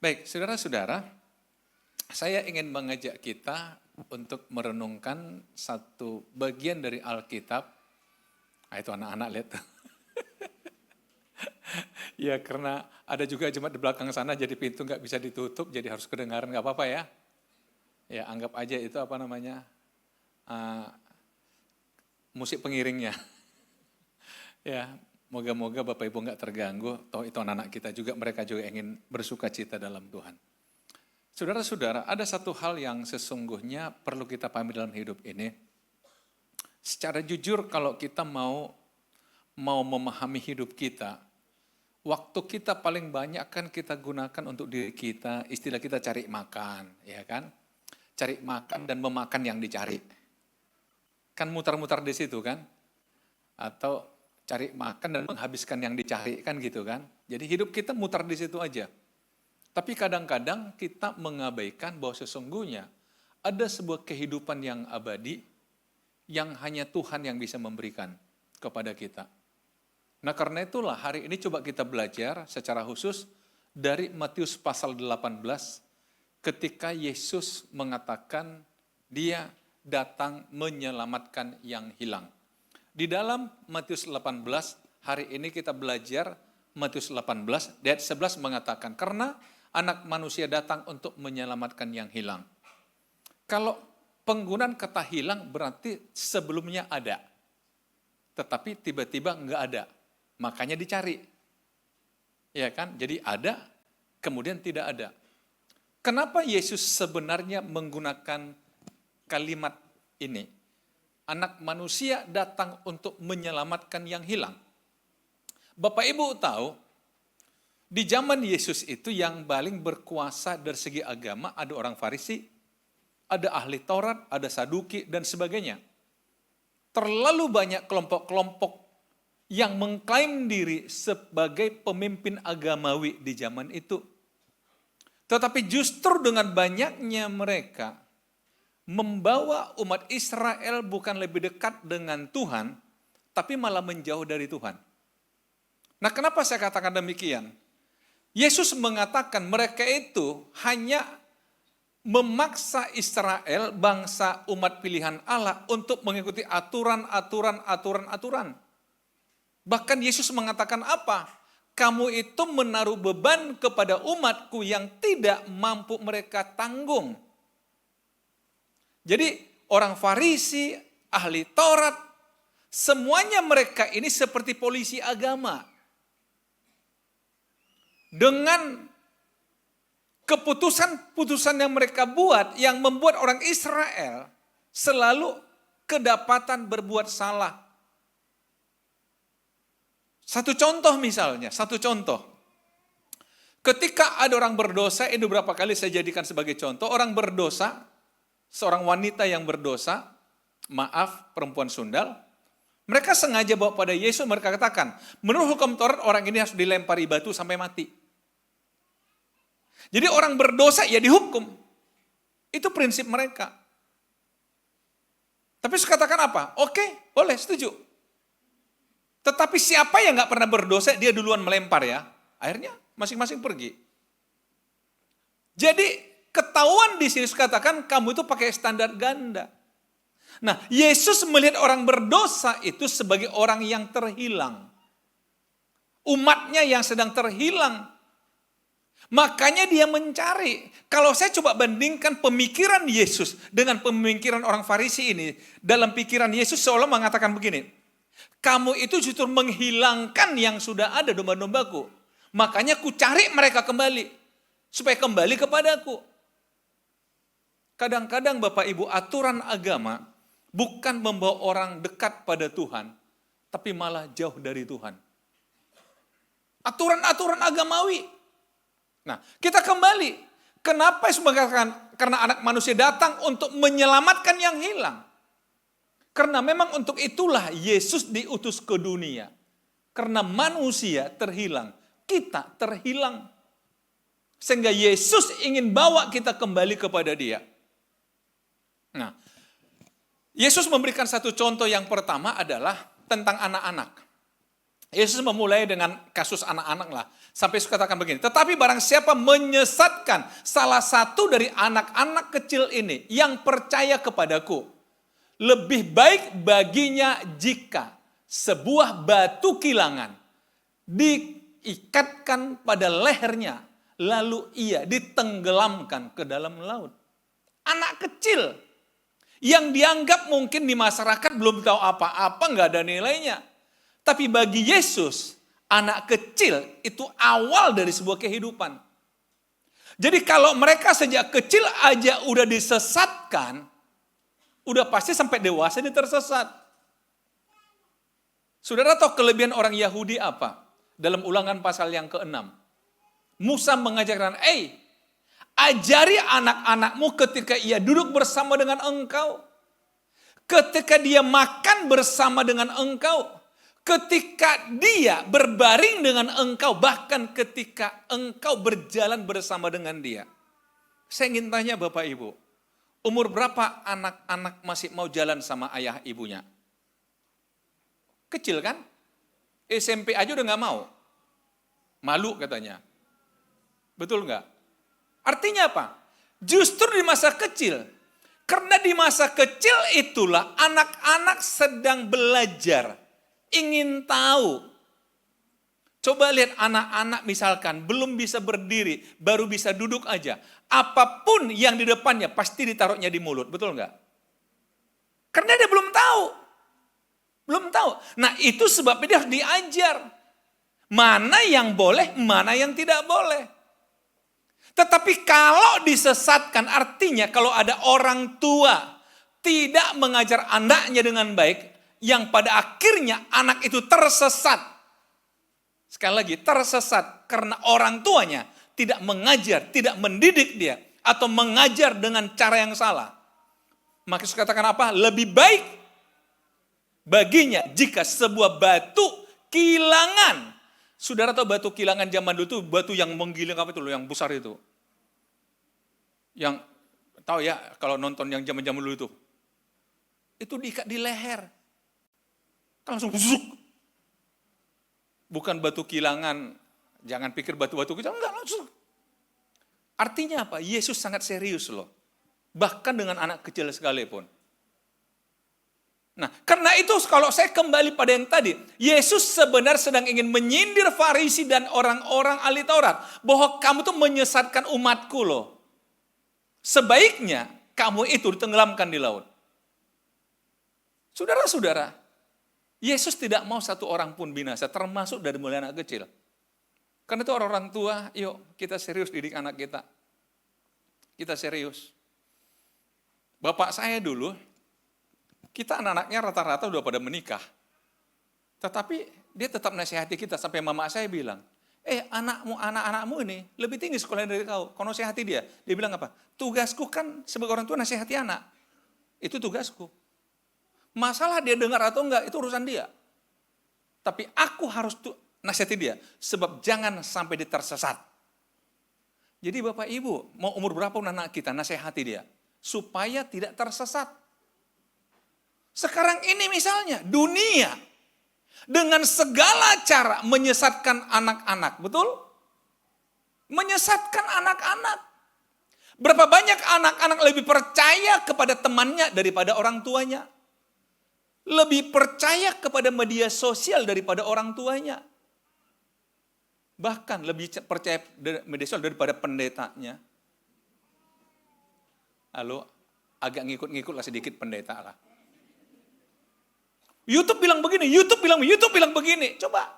Baik, saudara-saudara, saya ingin mengajak kita untuk merenungkan satu bagian dari Alkitab. Itu anak-anak lihat. Ya, karena ada juga jemaat di belakang sana, jadi pintu nggak bisa ditutup, jadi harus kedengaran, nggak apa-apa ya. Ya, anggap aja itu musik pengiringnya. Ya, moga-moga Bapak Ibu nggak terganggu, toh itu anak-anak kita juga, mereka juga ingin bersuka cita dalam Tuhan. Saudara-saudara, ada satu hal yang sesungguhnya perlu kita pahami dalam hidup ini. Secara jujur, kalau kita mau memahami hidup kita, waktu kita paling banyak kan kita gunakan untuk diri kita, istilah kita cari makan, ya kan? Cari makan dan memakan yang dicari. Kan mutar-mutar di situ kan? Atau cari makan dan menghabiskan yang dicari, kan gitu kan? Jadi hidup kita mutar di situ aja. Tapi kadang-kadang kita mengabaikan bahwa sesungguhnya ada sebuah kehidupan yang abadi yang hanya Tuhan yang bisa memberikan kepada kita. Nah, karena itulah hari ini coba kita belajar secara khusus dari Matius pasal 18 ketika Yesus mengatakan dia datang menyelamatkan yang hilang. Di dalam Matius 18 hari ini kita belajar Matius 18 ayat 11 mengatakan karena Anak manusia datang untuk menyelamatkan yang hilang. Kalau penggunaan kata hilang berarti sebelumnya ada. Tetapi tiba-tiba enggak ada. Makanya dicari. Ya kan? Jadi ada, kemudian tidak ada. Kenapa Yesus sebenarnya menggunakan kalimat ini? Anak manusia datang untuk menyelamatkan yang hilang. Bapak Ibu tahu, di zaman Yesus itu yang paling berkuasa dari segi agama ada orang Farisi, ada ahli Taurat, ada Saduki, dan sebagainya. Terlalu banyak kelompok-kelompok yang mengklaim diri sebagai pemimpin agamawi di zaman itu. Tetapi justru dengan banyaknya mereka membawa umat Israel bukan lebih dekat dengan Tuhan, tapi malah menjauh dari Tuhan. Nah, kenapa saya katakan demikian? Yesus mengatakan mereka itu hanya memaksa Israel, bangsa umat pilihan Allah, untuk mengikuti aturan. Bahkan Yesus mengatakan apa? Kamu itu menaruh beban kepada umatku yang tidak mampu mereka tanggung. Jadi orang Farisi, ahli Taurat, semuanya mereka ini seperti polisi agama. Dengan keputusan-putusan yang mereka buat, yang membuat orang Israel selalu kedapatan berbuat salah. Satu contoh. Ketika ada orang berdosa, ini beberapa kali saya jadikan sebagai contoh, orang berdosa, seorang wanita yang berdosa, perempuan sundal, mereka sengaja bawa pada Yesus, mereka katakan, menurut hukum Taurat orang ini harus dilempari batu sampai mati. Jadi orang berdosa ya dihukum. Itu prinsip mereka. Tapi Yesus katakan apa? Oke, boleh, setuju. Tetapi siapa yang gak pernah berdosa, dia duluan melempar ya. Akhirnya masing-masing pergi. Jadi ketahuan di sini katakan kamu itu pakai standar ganda. Nah, Yesus melihat orang berdosa itu sebagai orang yang terhilang. Umatnya yang sedang terhilang. Makanya dia mencari. Kalau saya coba bandingkan pemikiran Yesus dengan pemikiran orang Farisi ini. Dalam pikiran Yesus seolah mengatakan begini. Kamu itu justru menghilangkan yang sudah ada domba-dombaku. Makanya ku cari mereka kembali. Supaya kembali kepadaku. Kadang-kadang Bapak Ibu aturan agama bukan membawa orang dekat pada Tuhan. Tapi malah jauh dari Tuhan. Aturan-aturan agamawi. Nah, kita kembali. Kenapa Yesus mengatakan? Karena anak manusia datang untuk menyelamatkan yang hilang. Karena memang untuk itulah Yesus diutus ke dunia. Karena manusia terhilang. Kita terhilang. Sehingga Yesus ingin bawa kita kembali kepada Dia. Nah, Yesus memberikan satu contoh yang pertama adalah tentang anak-anak. Yesus memulai dengan kasus anak-anak lah. Sampai Yesus katakan begini, tetapi barang siapa menyesatkan salah satu dari anak-anak kecil ini yang percaya kepadaku, lebih baik baginya jika sebuah batu kilangan diikatkan pada lehernya, lalu ia ditenggelamkan ke dalam laut. Anak kecil yang dianggap mungkin di masyarakat belum tahu apa-apa, nggak ada nilainya. Tapi bagi Yesus, anak kecil itu awal dari sebuah kehidupan. Jadi kalau mereka sejak kecil aja udah disesatkan, udah pasti sampai dewasa dia tersesat. Saudara tahu kelebihan orang Yahudi apa? Dalam Ulangan pasal yang ke-6. Musa mengajarkan, ajari anak-anakmu ketika ia duduk bersama dengan engkau. Ketika dia makan bersama dengan engkau. Ketika dia berbaring dengan engkau, bahkan ketika engkau berjalan bersama dengan dia. Saya ingin tanya Bapak Ibu, umur berapa anak-anak masih mau jalan sama ayah ibunya? Kecil kan? SMP aja udah gak mau. Malu katanya. Betul gak? Artinya apa? Justru di masa kecil. Karena di masa kecil itulah anak-anak sedang belajar. Ingin tahu. Coba lihat anak-anak misalkan belum bisa berdiri, baru bisa duduk aja. Apapun yang di depannya pasti ditaruhnya di mulut, betul nggak? Karena dia belum tahu. Belum tahu. Nah itu sebabnya dia harus diajar. Mana yang boleh, mana yang tidak boleh. Tetapi kalau disesatkan artinya kalau ada orang tua tidak mengajar anaknya dengan baik, yang pada akhirnya anak itu tersesat. Sekali lagi, tersesat karena orang tuanya tidak mengajar, tidak mendidik dia, atau mengajar dengan cara yang salah. Maka Yesus katakan apa? Lebih baik baginya jika sebuah batu kilangan. Saudara tahu batu kilangan zaman dulu itu batu yang menggiling apa itu loh, yang besar itu. Yang tahu ya kalau nonton yang zaman-zaman dulu itu. Itu diikat di leher. Langsung busuk. Bukan batu kilangan, jangan pikir batu-batu kecil, enggak langsung. Artinya apa? Yesus sangat serius loh. Bahkan dengan anak kecil sekalipun. Nah, karena itu kalau saya kembali pada yang tadi, Yesus sebenarnya sedang ingin menyindir Farisi dan orang-orang ahli Taurat. Bahwa kamu tuh menyesatkan umatku loh. Sebaiknya kamu itu ditenggelamkan di laut. Saudara-saudara, Yesus tidak mau satu orang pun binasa, termasuk dari mulai anak kecil. Karena itu orang-orang tua, yuk kita serius didik anak kita. Kita serius. Bapak saya dulu, kita anak-anaknya rata-rata udah pada menikah. Tetapi dia tetap nasihati kita, sampai mama saya bilang, anak-anakmu ini lebih tinggi sekolah dari kau nasihati dia. Dia bilang apa? Tugasku kan sebagai orang tua nasihati anak. Itu tugasku. Masalah dia dengar atau enggak, itu urusan dia. Tapi aku harus nasihati dia. Sebab jangan sampai dia tersesat. Jadi Bapak Ibu, mau umur berapa pun anak kita, nasihati dia. Supaya tidak tersesat. Sekarang ini misalnya, dunia. Dengan segala cara menyesatkan anak-anak. Betul? Menyesatkan anak-anak. Berapa banyak anak-anak lebih percaya kepada temannya daripada orang tuanya. Lebih percaya kepada media sosial daripada orang tuanya. Bahkan lebih percaya media sosial daripada pendetanya. Halo, agak ngikut-ngikut lah sedikit pendeta lah. YouTube bilang begini, YouTube bilang begini. Coba.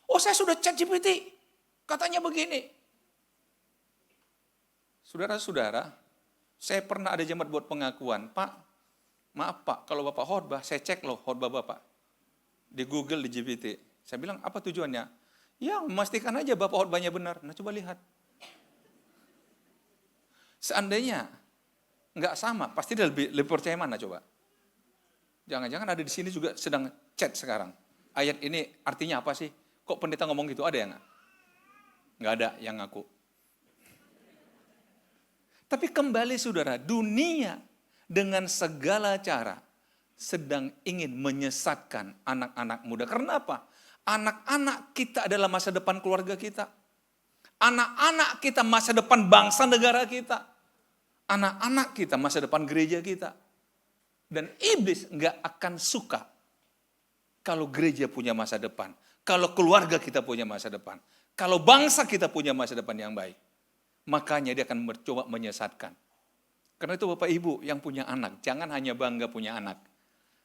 Oh saya sudah chat GPT, katanya begini. Saudara-saudara, saya pernah ada jemaat buat pengakuan. Pak, maaf Pak, kalau Bapak khotbah, saya cek loh khotbah Bapak. Di Google, di GPT. Saya bilang, apa tujuannya? Ya, memastikan aja Bapak khotbahnya benar. Nah, coba lihat. Seandainya nggak sama, pasti dia lebih percaya mana coba? Jangan-jangan ada di sini juga sedang chat sekarang. Ayat ini artinya apa sih? Kok pendeta ngomong gitu? Ada yang nggak? Nggak ada yang ngaku. Tapi kembali saudara, dunia dengan segala cara sedang ingin menyesatkan anak-anak muda. Karena apa? Anak-anak kita adalah masa depan keluarga kita. Anak-anak kita masa depan bangsa negara kita. Anak-anak kita masa depan gereja kita. Dan iblis nggak akan suka kalau gereja punya masa depan. Kalau keluarga kita punya masa depan. Kalau bangsa kita punya masa depan yang baik. Makanya dia akan mencoba menyesatkan. Karena itu Bapak Ibu yang punya anak, jangan hanya bangga punya anak.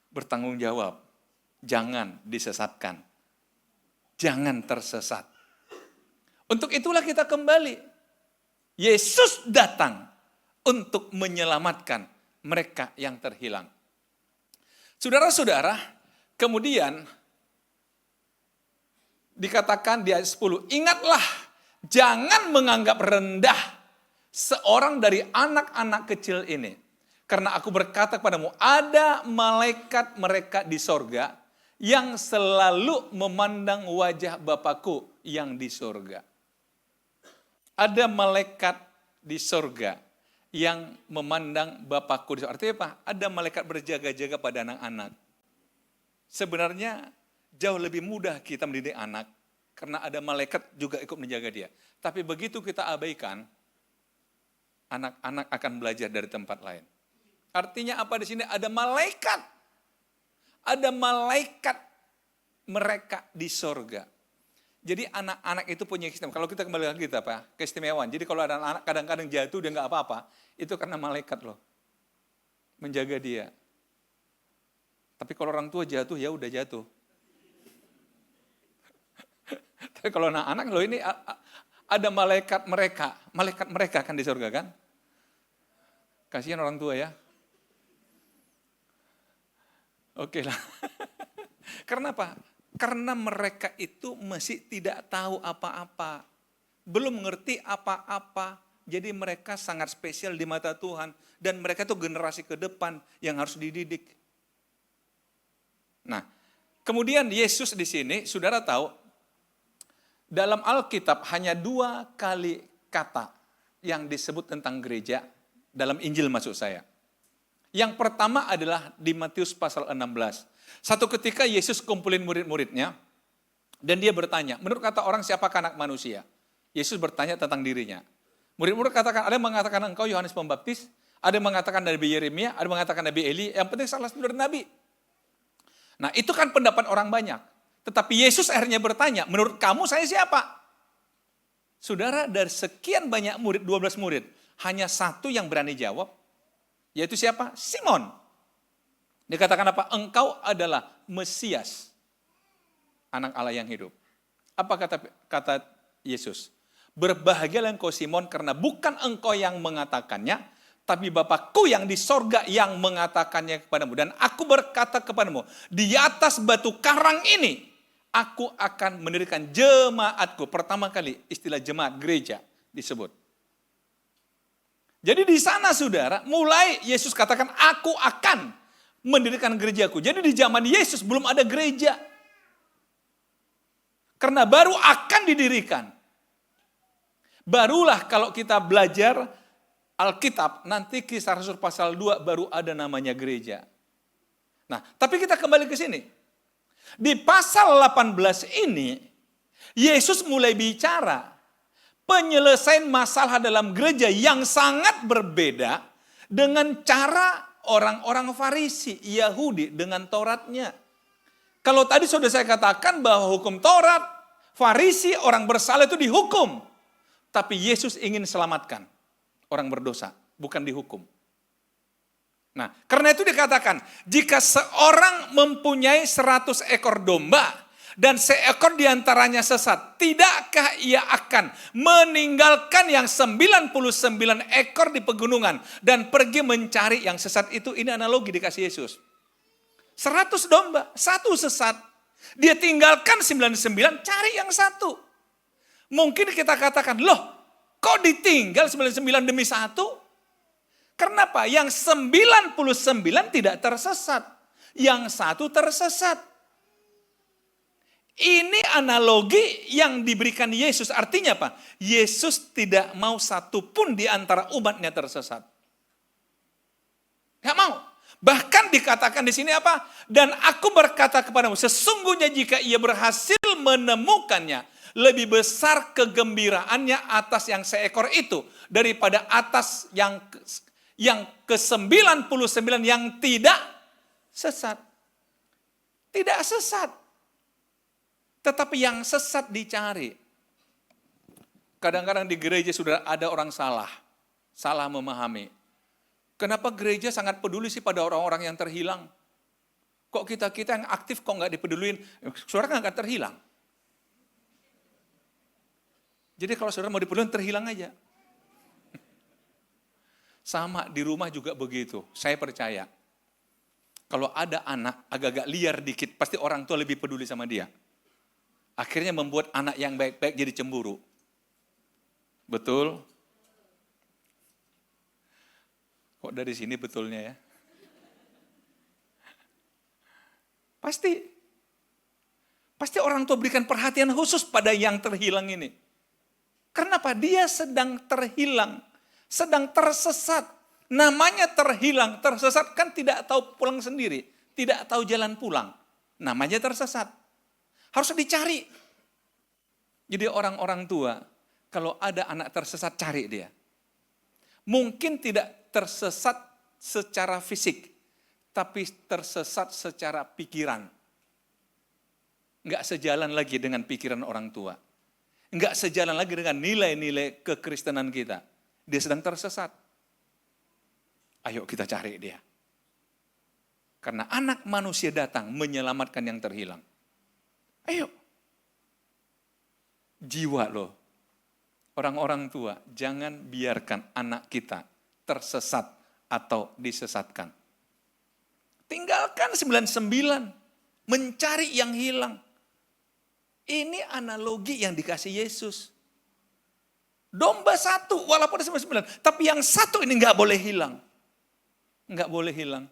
Bertanggung jawab. Jangan disesatkan. Jangan tersesat. Untuk itulah kita kembali. Yesus datang untuk menyelamatkan mereka yang terhilang. Saudara-saudara, kemudian dikatakan di ayat 10, ingatlah, jangan menganggap rendah seorang dari anak-anak kecil ini. Karena aku berkata kepadamu, ada malaikat mereka di sorga yang selalu memandang wajah Bapakku yang di sorga. Ada malaikat di sorga yang memandang Bapakku di sorga. Artinya apa? Ada malaikat berjaga-jaga pada anak-anak. Sebenarnya jauh lebih mudah kita mendidik anak, karena ada malaikat juga ikut menjaga dia. Tapi begitu kita abaikan, anak-anak akan belajar dari tempat lain. Artinya apa di sini? Ada malaikat. Ada malaikat mereka di sorga. Jadi anak-anak itu punya keistimewaan. Kalau kita kembali lagi kita apa? Keistimewaan. Jadi kalau ada anak kadang-kadang jatuh dia nggak apa-apa, itu karena malaikat loh. Menjaga dia. Tapi kalau orang tua jatuh, ya udah jatuh. Tapi kalau anak-anak loh ini ada malaikat mereka kan di surga kan? Kasihan orang tua ya. Oke lah. Karena apa? Karena mereka itu masih tidak tahu apa-apa. Belum mengerti apa-apa. Jadi mereka sangat spesial di mata Tuhan. Dan mereka itu generasi ke depan yang harus dididik. Nah, kemudian Yesus di sini, saudara tahu, dalam Alkitab hanya 2 kali kata yang disebut tentang gereja, dalam Injil maksud saya. Yang pertama adalah di Matius pasal 16. Satu ketika Yesus kumpulin murid-muridnya, dan dia bertanya, menurut kata orang siapakah anak manusia? Yesus bertanya tentang dirinya. Murid-murid katakan, ada yang mengatakan engkau Yohanes Pembaptis, ada yang mengatakan Nabi Yeremia, ada yang mengatakan Nabi Eli, yang penting salah satu dari Nabi. Nah itu kan pendapat orang banyak. Tetapi Yesus akhirnya bertanya, menurut kamu saya siapa? Saudara, dari sekian banyak murid, 12 murid, hanya satu yang berani jawab, yaitu siapa? Simon. Dikatakan apa? Engkau adalah Mesias, anak Allah yang hidup. Apa kata Yesus? Berbahagialah engkau Simon, karena bukan engkau yang mengatakannya, tapi Bapakku yang di sorga yang mengatakannya kepadamu. Dan aku berkata kepadamu, di atas batu karang ini, aku akan mendirikan jemaatku. Pertama kali istilah jemaat, gereja disebut. Jadi di sana saudara, mulai Yesus katakan, aku akan mendirikan gerejaku. Jadi di zaman Yesus belum ada gereja. Karena baru akan didirikan. Barulah kalau kita belajar Alkitab, nanti Kisah Rasul pasal 2 baru ada namanya gereja. Nah, tapi kita kembali ke sini. Di pasal 18 ini, Yesus mulai bicara penyelesaian masalah dalam gereja yang sangat berbeda dengan cara orang-orang Farisi, Yahudi dengan Tauratnya. Kalau tadi sudah saya katakan bahwa hukum Taurat, Farisi orang bersalah itu dihukum. Tapi Yesus ingin selamatkan orang berdosa, bukan dihukum. Nah, karena itu dikatakan, jika seorang mempunyai 100 ekor domba, dan seekor diantaranya sesat, tidakkah ia akan meninggalkan yang 99 ekor di pegunungan dan pergi mencari yang sesat itu? Ini analogi dikasih Yesus. 100 domba, satu sesat. Dia tinggalkan 99, cari yang satu. Mungkin kita katakan, loh kok ditinggal 99 demi satu? Kenapa? Yang 99 tidak tersesat. Yang satu tersesat. Ini analogi yang diberikan Yesus. Artinya apa? Yesus tidak mau satu pun di antara umatnya tersesat. Gak mau. Bahkan dikatakan di sini apa? Dan aku berkata kepadamu, sesungguhnya jika ia berhasil menemukannya, lebih besar kegembiraannya atas yang seekor itu daripada atas yang ke-99 yang tidak sesat. Tidak sesat. Tetapi yang sesat dicari. Kadang-kadang di gereja sudah ada orang salah memahami. Kenapa gereja sangat peduli sih pada orang-orang yang terhilang? Kok kita yang aktif kok nggak dipeduliin? Saudara kan nggak terhilang. Jadi kalau saudara mau dipeduliin, terhilang aja. Sama di rumah juga begitu, saya percaya. Kalau ada anak agak-agak liar dikit, pasti orang tua lebih peduli sama dia. Akhirnya membuat anak yang baik-baik jadi cemburu. Betul? Kok dari sini betulnya ya? Pasti orang tua berikan perhatian khusus pada yang terhilang ini. Kenapa? Dia sedang terhilang, sedang tersesat. Namanya terhilang, tersesat kan tidak tahu pulang sendiri, tidak tahu jalan pulang. Namanya tersesat. Harus dicari. Jadi orang-orang tua, kalau ada anak tersesat, cari dia. Mungkin tidak tersesat secara fisik, tapi tersesat secara pikiran. Enggak sejalan lagi dengan pikiran orang tua. Enggak sejalan lagi dengan nilai-nilai kekristenan kita. Dia sedang tersesat. Ayo kita cari dia. Karena anak manusia datang menyelamatkan yang terhilang. Ayo. Jiwa loh. Orang-orang tua, jangan biarkan anak kita tersesat atau disesatkan. Tinggalkan 99, mencari yang hilang. Ini analogi yang dikasih Yesus. Domba satu, walaupun ada 99, tapi yang satu ini nggak boleh hilang. Nggak boleh hilang.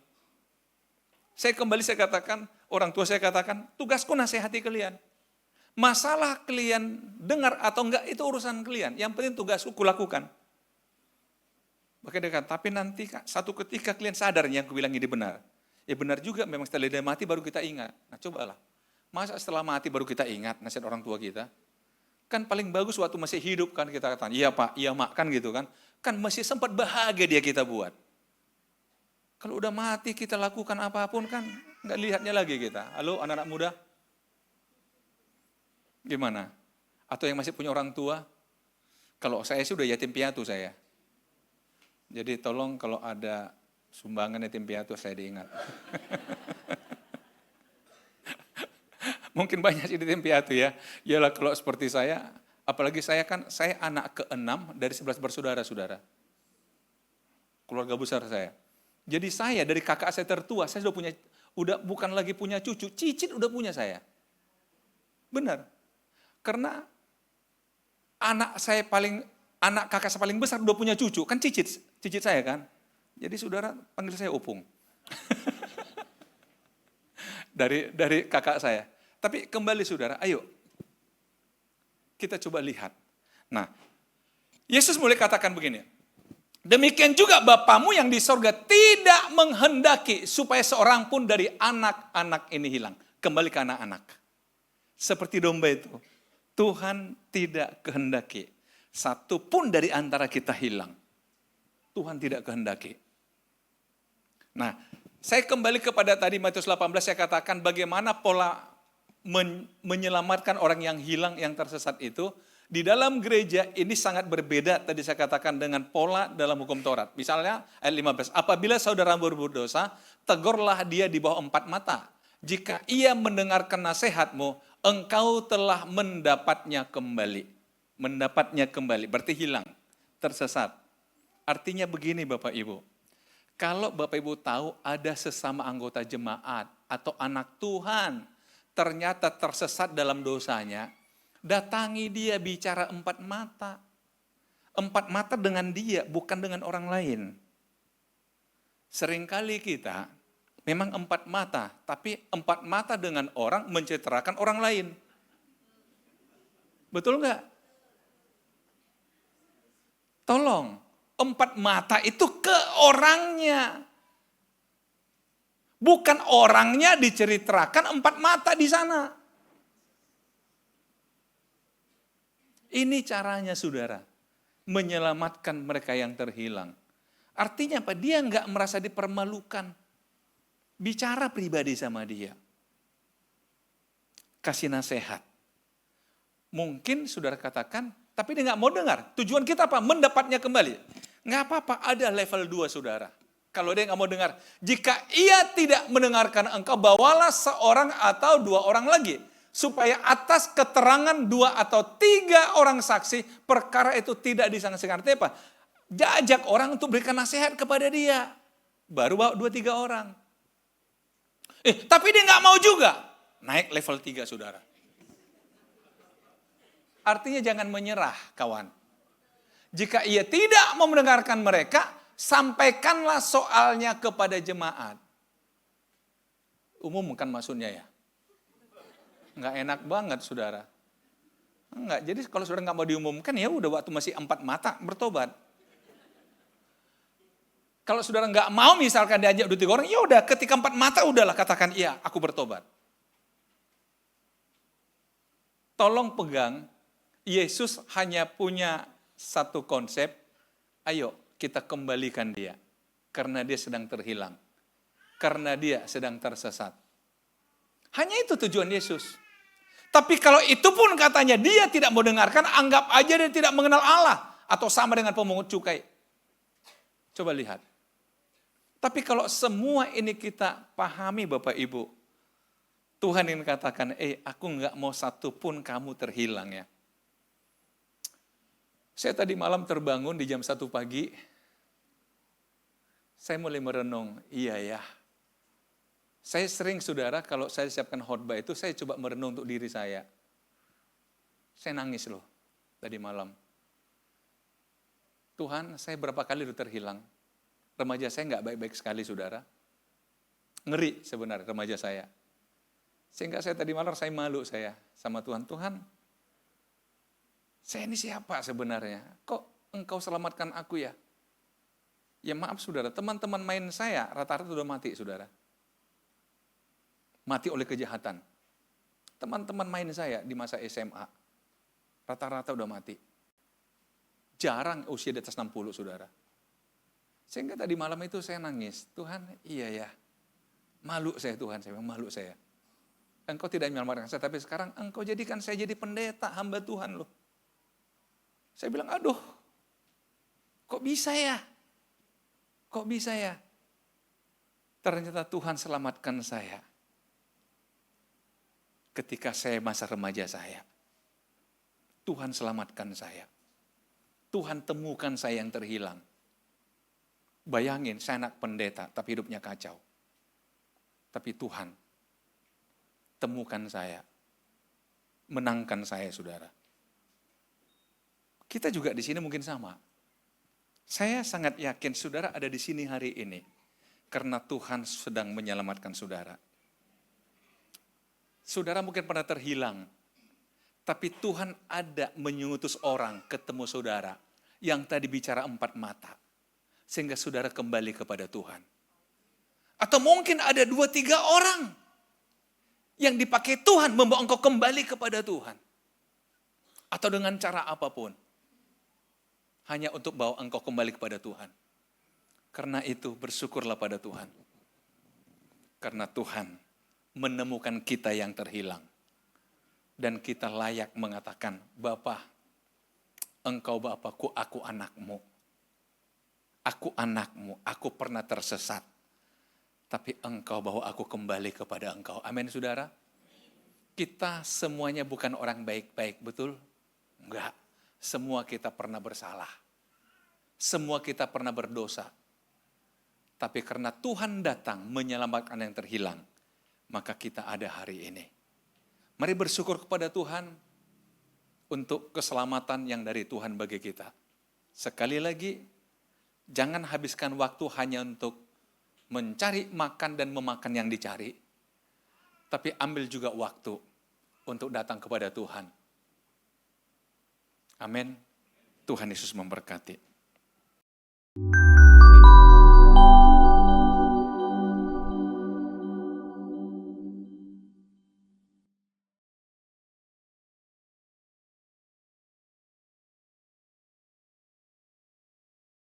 Saya katakan, orang tua saya katakan, tugasku nasihati kalian. Masalah kalian dengar atau enggak, itu urusan kalian. Yang penting tugasku kulakukan. Makanya dia kata, tapi nanti satu ketika kalian sadar yang aku bilang ini benar. Ya benar juga, memang setelah dia mati baru kita ingat. Nah cobalah. Masa setelah mati baru kita ingat nasihat orang tua kita? Kan paling bagus waktu masih hidup kan kita katakan, iya pak, iya mak, kan gitu kan. Kan masih sempat bahagia dia kita buat. Kalau udah mati kita lakukan apapun kan nggak lihatnya lagi kita. Halo anak-anak muda? Gimana? Atau yang masih punya orang tua? Kalau saya sudah yatim piatu saya. Jadi tolong kalau ada sumbangan yatim piatu saya diingat. Mungkin banyak sih yatim piatu ya. Yalah kalau seperti saya, apalagi saya anak ke-6 dari 11 bersaudara-saudara. Keluarga besar saya. Jadi saya dari kakak saya tertua, saya udah bukan lagi punya cucu, cicit udah punya saya. Benar. Karena anak kakak saya paling besar udah punya cucu, kan cicit saya kan. Jadi saudara panggil saya Opung. dari kakak saya. Tapi kembali saudara, ayo kita coba lihat. Nah, Yesus mulai katakan begini. Demikian juga Bapamu yang di sorga tidak menghendaki supaya seorang pun dari anak-anak ini hilang. Kembali ke anak-anak. Seperti domba itu. Tuhan tidak kehendaki satu pun dari antara kita hilang. Tuhan tidak kehendaki. Nah, saya kembali kepada tadi Matius 18, saya katakan bagaimana pola menyelamatkan orang yang hilang, yang tersesat itu. Di dalam gereja ini sangat berbeda, tadi saya katakan dengan pola dalam hukum Taurat. Misalnya ayat 15, apabila saudara berdosa, tegurlah dia di bawah 4 mata. Jika ia mendengarkan nasihatmu, engkau telah mendapatnya kembali. Mendapatnya kembali, berarti hilang, tersesat. Artinya begini Bapak Ibu, kalau Bapak Ibu tahu ada sesama anggota jemaat atau anak Tuhan, ternyata tersesat dalam dosanya, datangi dia, bicara 4 mata. 4 mata dengan dia, bukan dengan orang lain. Seringkali kita memang 4 mata, tapi 4 mata dengan orang menceritakan orang lain. Betul enggak? Tolong, 4 mata itu ke orangnya. Bukan orangnya diceritakan 4 mata di sana. Ini caranya saudara, menyelamatkan mereka yang terhilang. Artinya apa? Dia nggak merasa dipermalukan. Bicara pribadi sama dia. Kasih nasihat. Mungkin saudara katakan, tapi dia nggak mau dengar. Tujuan kita apa? Mendapatnya kembali. Nggak apa-apa, ada level 2 saudara. Kalau dia nggak mau dengar. Jika ia tidak mendengarkan engkau, bawalah seorang atau 2 orang lagi. Supaya atas keterangan 2 atau 3 orang saksi, perkara itu tidak disangsikan. Artinya apa? Ajak orang untuk berikan nasihat kepada dia. Baru bawa 2-3 orang. Tapi dia nggak mau juga. Naik level 3 saudara. Artinya jangan menyerah kawan. Jika ia tidak mau mendengarkan mereka, sampaikanlah soalnya kepada jemaat. Umum kan maksudnya ya. Nggak enak banget saudara. Enggak, jadi kalau saudara nggak mau diumumkan ya udah waktu masih 4 mata bertobat. Kalau saudara nggak mau misalkan diajak 2-3 orang, ya udah ketika 4 mata udahlah katakan iya aku bertobat. Tolong pegang, Yesus hanya punya satu konsep, ayo kita kembalikan dia. Karena dia sedang terhilang. Karena dia sedang tersesat. Hanya itu tujuan Yesus. Tapi kalau itu pun katanya dia tidak mau dengarkan, anggap aja dia tidak mengenal Allah. Atau sama dengan pemungut cukai. Coba lihat. Tapi kalau semua ini kita pahami Bapak Ibu. Tuhan ingin katakan, aku nggak mau satu pun kamu terhilang ya. Saya tadi malam terbangun di jam 1 pagi. Saya mulai merenung, iya ya. Saya sering saudara kalau saya siapkan khotbah itu saya coba merenung untuk diri saya. Saya nangis loh tadi malam. Tuhan, saya berapa kali udah terhilang. Remaja saya nggak baik-baik sekali saudara. Ngeri sebenarnya remaja saya. Sehingga saya tadi malam saya malu saya sama Tuhan. Tuhan, saya ini siapa sebenarnya? Kok engkau selamatkan aku ya? Ya maaf saudara, teman-teman main saya rata-rata udah mati saudara. Mati oleh kejahatan. Teman-teman main saya di masa SMA, rata-rata udah mati. Jarang usia di atas 60 saudara. Sehingga tadi malam itu saya nangis. Tuhan, iya ya. Malu saya Tuhan, saya malu saya. Engkau tidak menyelamatkan saya, tapi sekarang engkau jadikan saya jadi pendeta, hamba Tuhan loh. Saya bilang, aduh, kok bisa ya? Kok bisa ya? Ternyata Tuhan selamatkan saya. Ketika saya masa remaja saya. Tuhan selamatkan saya. Tuhan temukan saya yang terhilang. Bayangin, saya anak pendeta, tapi hidupnya kacau. Tapi Tuhan temukan saya. Menangkan saya, saudara. Kita juga di sini mungkin sama. Saya sangat yakin saudara ada di sini hari ini. Karena Tuhan sedang menyelamatkan saudara. Saudara mungkin pernah terhilang. Tapi Tuhan ada menyutus orang ketemu saudara. Yang tadi bicara 4 mata. Sehingga saudara kembali kepada Tuhan. Atau mungkin ada 2-3 orang. Yang dipakai Tuhan membawa engkau kembali kepada Tuhan. Atau dengan cara apapun. Hanya untuk bawa engkau kembali kepada Tuhan. Karena itu bersyukurlah pada Tuhan. Karena Tuhan menemukan kita yang terhilang. Dan kita layak mengatakan, Bapa, engkau Bapakku, aku anakmu. Aku anakmu, aku pernah tersesat. Tapi engkau bawa aku kembali kepada engkau. Amin saudara. Kita semuanya bukan orang baik-baik, betul? Enggak. Semua kita pernah bersalah. Semua kita pernah berdosa. Tapi karena Tuhan datang menyelamatkan yang terhilang, maka kita ada hari ini. Mari bersyukur kepada Tuhan untuk keselamatan yang dari Tuhan bagi kita. Sekali lagi, jangan habiskan waktu hanya untuk mencari makan dan memakan yang dicari. Tapi ambil juga waktu untuk datang kepada Tuhan. Amin. Tuhan Yesus memberkati.